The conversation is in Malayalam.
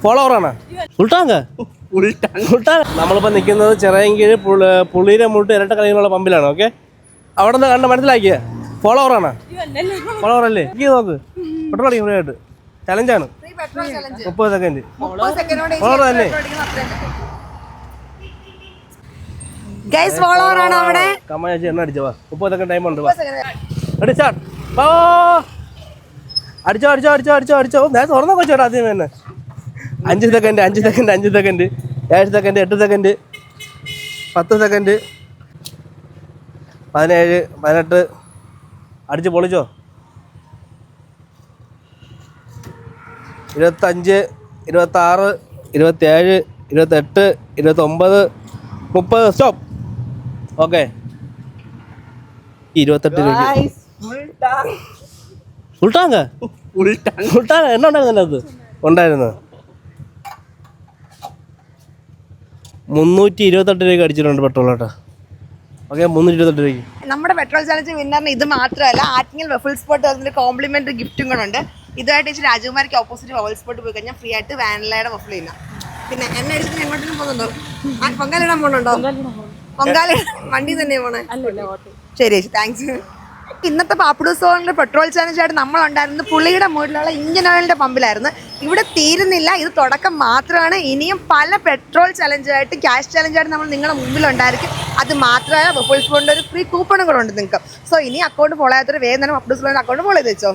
ഫോളോവറാണ് നമ്മളിപ്പോൾ നിൽക്കുന്നത് ചിറയൻകീഴ് പുള്ളിയിരമുട്ട് ഇരട്ട കളികളുള്ള പമ്പിലാണ്. ഓക്കെ, അവിടെ നിന്ന് കണ്ട് മനസ്സിലാക്കിയ ഫോളോവറാണ്. ഫോളോവർ അല്ലേ? എനിക്ക് നോക്ക്, പെട്രോൾ അടിക്കും ഫ്രീ ആയിട്ട്. ചലഞ്ചാണ്, 30 സെക്കൻഡ്. ഫോളോവർ തന്നെ. കമ്മ എണ്ണ അടിച്ചോ, 30 സെക്കൻഡ് ടൈം ഉണ്ട്. അടിച്ചോ അടിച്ചോ അടിച്ചോ അടിച്ചോ അടിച്ചോ. ഞാൻ തുറന്ന കൊച്ചോട്ടോ ആദ്യം തന്നെ. 5 second 5 second 5 second 7 second 8 second 10 second 17 18. അടിച്ച് പൊളിച്ചോ. 25 26 27 28 29 30. സ്റ്റോപ്പ്. ഓക്കെ, 28 ഫുൾട്ടാങ്ക എണ്ണ ഉണ്ടായിരുന്നു അതിനകത്ത് ഉണ്ടായിരുന്നു. 328 രൂപയ്ക്ക് അടിച്ചിട്ടുണ്ട് പെട്രോൾ കേട്ടോ. ഓക്കെ, 328 രൂപയ്ക്ക്. നമ്മുടെ പെട്രോൾ ചാലഞ്ച് വിന്നറിന് ഇത് മാത്രമല്ല, ആറ്റിങ്ങൽ വെഫിൾ സ്പോട്ട് അതിന്റെ കോംപ്ലിമെന്ററി ഗിഫ്റ്റും കൂടെ ഉണ്ട്. ഇതായിട്ട് രാജകുമാരിക്ക് ഓപ്പോസിറ്റ് വെഫിൾ സ്പോട്ട് പോയി കഴിഞ്ഞാൽ ഫ്രീ ആയിട്ട് വാനിലയുടെ വഫിൾ ചെയ്യുന്ന. പിന്നെ എന്നെ അടിച്ചിട്ട് എങ്ങോട്ടും പോകുന്നുണ്ടോ? പൊങ്കാലിടാൻ പോകണുണ്ടോ? പൊങ്കാല വണ്ടി തന്നെ പോണേ? ശരി, താങ്ക്സ്. ഇന്നത്തെ പാപ്പിടൂസോണിന്റെ പെട്രോൾ ചാലഞ്ചായിട്ട് നമ്മളുണ്ടായിരുന്നത് പുള്ളിയുടെ മുകളിലുള്ള ഇന്ത്യൻ ഓയിലിന്റെ പമ്പിലായിരുന്നു. ഇവിടെ തീരുന്നില്ല, ഇത് തുടക്കം മാത്രമാണ്. ഇനിയും പല പെട്രോൾ ചലഞ്ചായിട്ട് ക്യാഷ് ചലഞ്ചായിട്ട് നമ്മൾ നിങ്ങളുടെ മുമ്പിലുണ്ടായിരിക്കും. അത് മാത്രമല്ല വെഫിൾ സ്പോണിന്റെ ഒരു ഫ്രീ കൂപ്പണുകളുണ്ട് നിങ്ങൾക്ക്. സോ ഇനി അക്കൗണ്ട് ഫോളോ ചെയ്യാത്തൊരു വേഗം തന്നെ പാപ്പിടൂസോണിന്റെ അക്കൗണ്ട് ഫോളോ ചെയ്ത് വെച്ചോ.